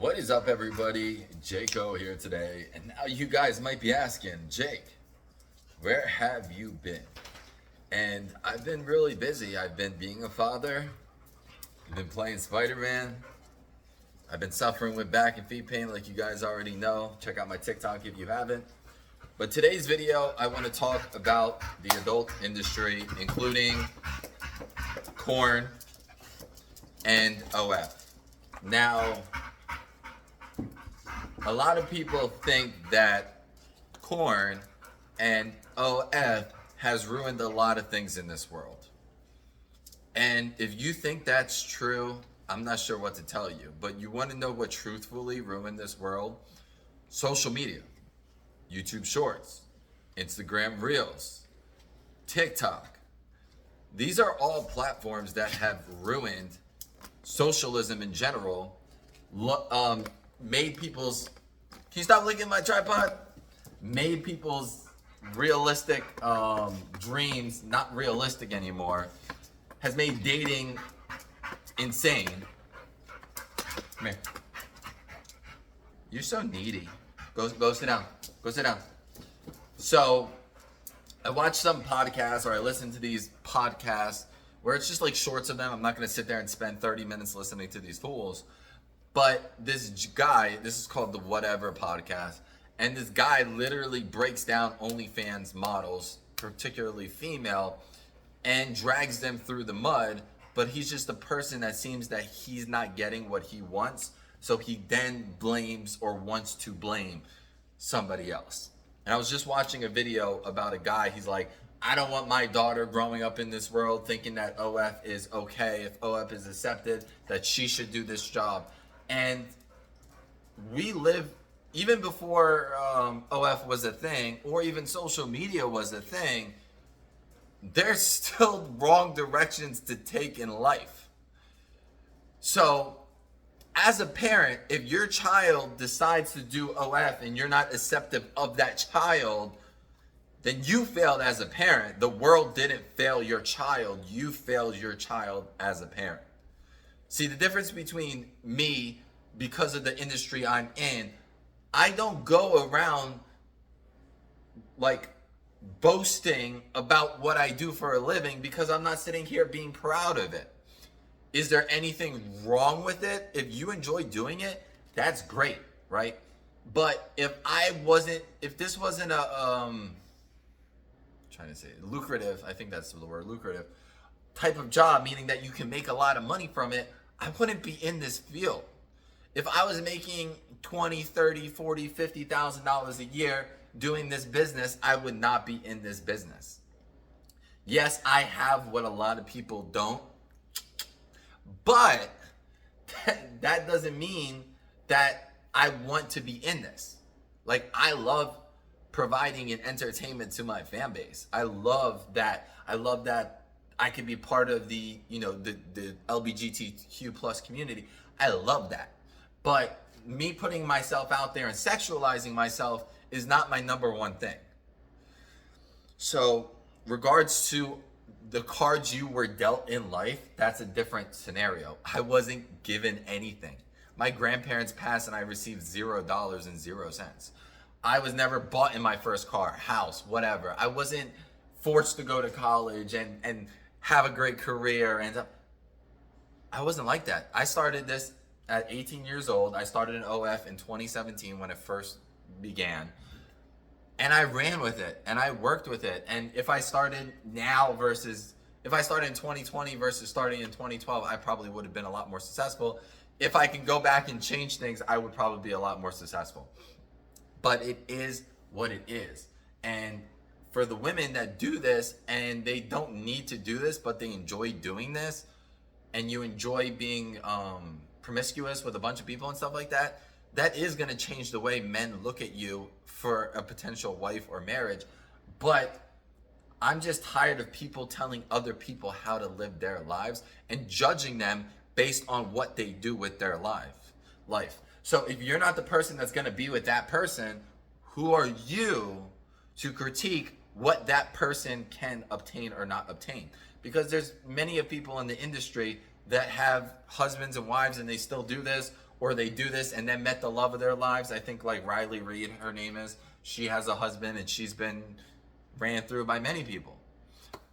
What is up, everybody? Jaco here today. And now you guys might be asking, Jake, where have you been? And I've been really busy. I've been being a father. I've been playing Spider-Man. I've been suffering with back and feet pain like you guys already know. Check out my TikTok if you haven't. But today's video, I want to talk about the adult industry, including corn and OF. Now, a lot of people think that corn and OF has ruined a lot of things in this world. And if you think that's true, I'm not sure what to tell you. But you want to know what truthfully ruined this world? Social media, YouTube Shorts, Instagram Reels, TikTok. These are all platforms that have ruined socialism in general, made people's, can you stop licking my tripod? Made people's realistic dreams not realistic anymore, has made dating insane. Come here. You're so needy. Go sit down. Go sit down. So I watch some podcasts, or I listen to these podcasts where it's just like shorts of them. I'm not going to sit there and spend 30 minutes listening to these fools. But this guy, this is called the Whatever Podcast, and this guy literally breaks down OnlyFans models, particularly female, and drags them through the mud. But he's just a person that seems that he's not getting what he wants, so he then blames or wants to blame somebody else. And I was just watching a video about a guy. He's like, I don't want my daughter growing up in this world thinking that OF is okay, if OF is accepted, that she should do this job. And we live, even before OF was a thing, or even social media was a thing, there's still wrong directions to take in life. So, as a parent, if your child decides to do OF and you're not acceptive of that child, then you failed as a parent. The world didn't fail your child. You failed your child as a parent. See, the difference between me, because of the industry I'm in, I don't go around like boasting about what I do for a living because I'm not sitting here being proud of it. Is there anything wrong with it? If you enjoy doing it, that's great, right? But if this wasn't a, trying to say lucrative, I think that's the word, lucrative, type of job, meaning that you can make a lot of money from it, I wouldn't be in this field. If I was making $20, $30, $40, $50,000 a year doing this business, I would not be in this business. Yes, I have what a lot of people don't, but that doesn't mean that I want to be in this. Like, I love providing an entertainment to my fan base. I love that I can be part of the LGBTQ plus community. I love that. But me putting myself out there and sexualizing myself is not my number one thing. So, regards to the cards you were dealt in life, that's a different scenario. I wasn't given anything. My grandparents passed and I received $0.00. I was never bought in my first car, house, whatever. I wasn't forced to go to college and have a great career. And I wasn't like that. I started this at 18 years old. I started an OF in 2017 when it first began. And I ran with it and I worked with it. And if I started now versus if I started in 2020 versus starting in 2012, I probably would have been a lot more successful. If I can go back and change things, I would probably be a lot more successful. But it is what it is. And for the women that do this and they don't need to do this, but they enjoy doing this, and you enjoy being promiscuous with a bunch of people and stuff like that, that is going to change the way men look at you for a potential wife or marriage. But I'm just tired of people telling other people how to live their lives and judging them based on what they do with their life. So if you're not the person that's going to be with that person, who are you to critique what that person can obtain or not obtain? Because there's many of people in the industry that have husbands and wives and they still do this, or they do this and then met the love of their lives. I think like Riley Reid, her name is, she has a husband and she's been ran through by many people.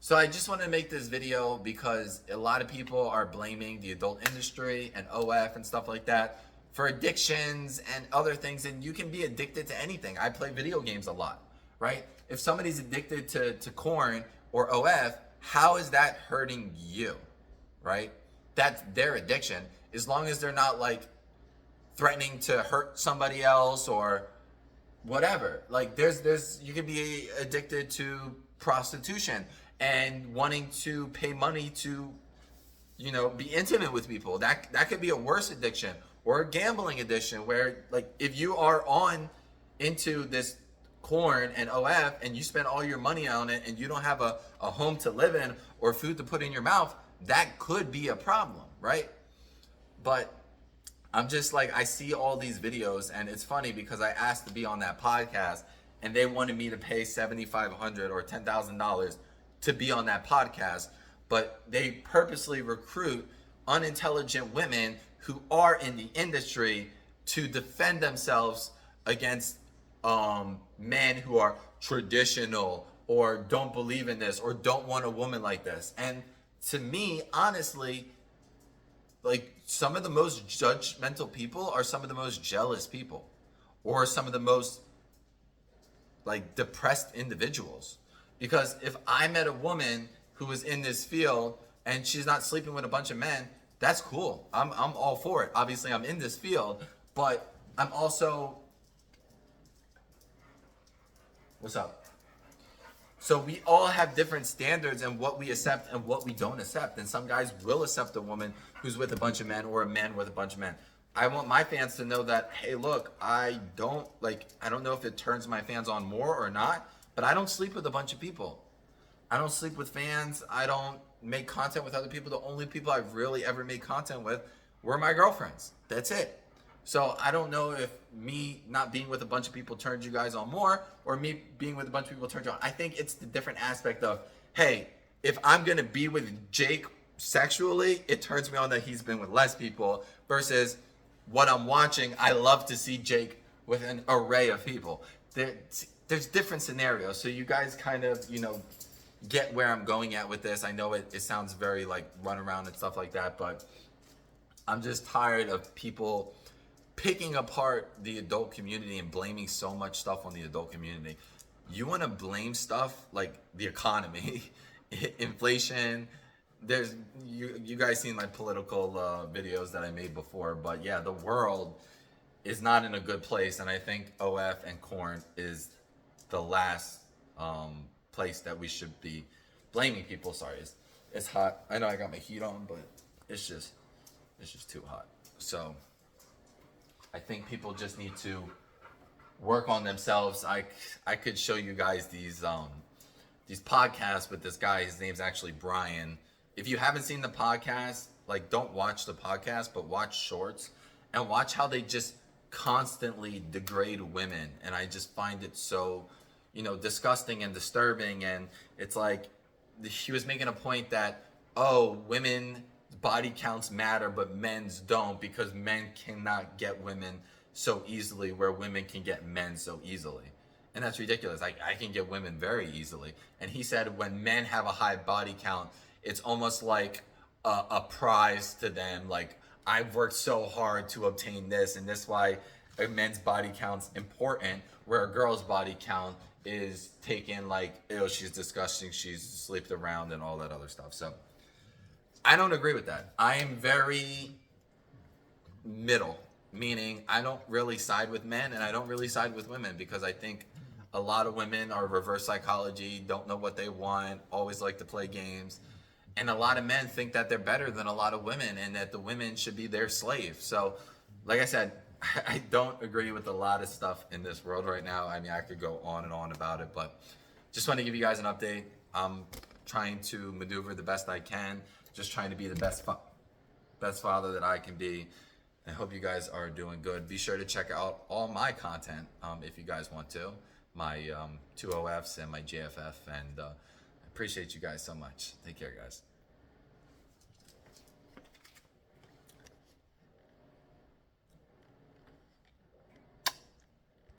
So I just want to make this video because a lot of people are blaming the adult industry and OF and stuff like that for addictions and other things, and you can be addicted to anything. I play video games a lot, right? If somebody's addicted to corn or OF, how is that hurting you, right? That's their addiction. As long as they're not like threatening to hurt somebody else or whatever. Like there's you can be addicted to prostitution and wanting to pay money to, you know, be intimate with people. That could be a worse addiction, or a gambling addiction where like if you are on into this corn and OF and you spend all your money on it and you don't have a home to live in or food to put in your mouth, that could be a problem, right? But I'm just like, I see all these videos and it's funny because I asked to be on that podcast and they wanted me to pay $7,500 or $10,000 to be on that podcast, but they purposely recruit unintelligent women who are in the industry to defend themselves against men who are traditional or don't believe in this or don't want a woman like this. And to me, honestly, like some of the most judgmental people are some of the most jealous people or some of the most like depressed individuals. Because if I met a woman who was in this field and she's not sleeping with a bunch of men, that's cool. I'm all for it. Obviously, I'm in this field, but I'm also... What's up? So we all have different standards and what we accept and what we don't accept. And some guys will accept a woman who's with a bunch of men or a man with a bunch of men. I want my fans to know that, hey, look, I don't know if it turns my fans on more or not, but I don't sleep with a bunch of people. I don't sleep with fans. I don't make content with other people. The only people I've really ever made content with were my girlfriends. That's it. So I don't know if me not being with a bunch of people turns you guys on more or me being with a bunch of people turns you on. I think it's the different aspect of, hey, if I'm going to be with Jake sexually, it turns me on that he's been with less people versus what I'm watching. I love to see Jake with an array of people. There's different scenarios. So you guys kind of, you know, get where I'm going at with this. I know it sounds very like run around and stuff like that, but I'm just tired of people picking apart the adult community and blaming so much stuff on the adult community. You want to blame stuff like the economy, inflation. There's you guys seen my political videos that I made before, but yeah, the world is not in a good place, and I think OF and corn is the last place that we should be blaming people. Sorry, it's hot. I know I got my heat on, but it's just too hot. So I think people just need to work on themselves. I could show you guys these podcasts with this guy. His name's actually Brian. If you haven't seen the podcast, like don't watch the podcast, but watch shorts and watch how they just constantly degrade women. And I just find it so, you know, disgusting and disturbing. And it's like he was making a point that, oh, women body counts matter, but men's don't, because men cannot get women so easily where women can get men so easily. And that's ridiculous. I can get women very easily. And he said when men have a high body count, it's almost like a prize to them. Like, I've worked so hard to obtain this, and that's why a men's body count's important, where a girl's body count is taken like, ew, she's disgusting, she's slept around and all that other stuff. So I don't agree with that. I am very middle, meaning I don't really side with men and I don't really side with women, because I think a lot of women are reverse psychology, don't know what they want, always like to play games. And a lot of men think that they're better than a lot of women and that the women should be their slave. So, like I said, I don't agree with a lot of stuff in this world right now. I mean, I could go on and on about it, but just want to give you guys an update. I'm trying to maneuver the best I can, just trying to be the best father that I can be. I hope you guys are doing good. Be sure to check out all my content if you guys want to. My 2OFs and my JFF, and I appreciate you guys so much. Take care, guys.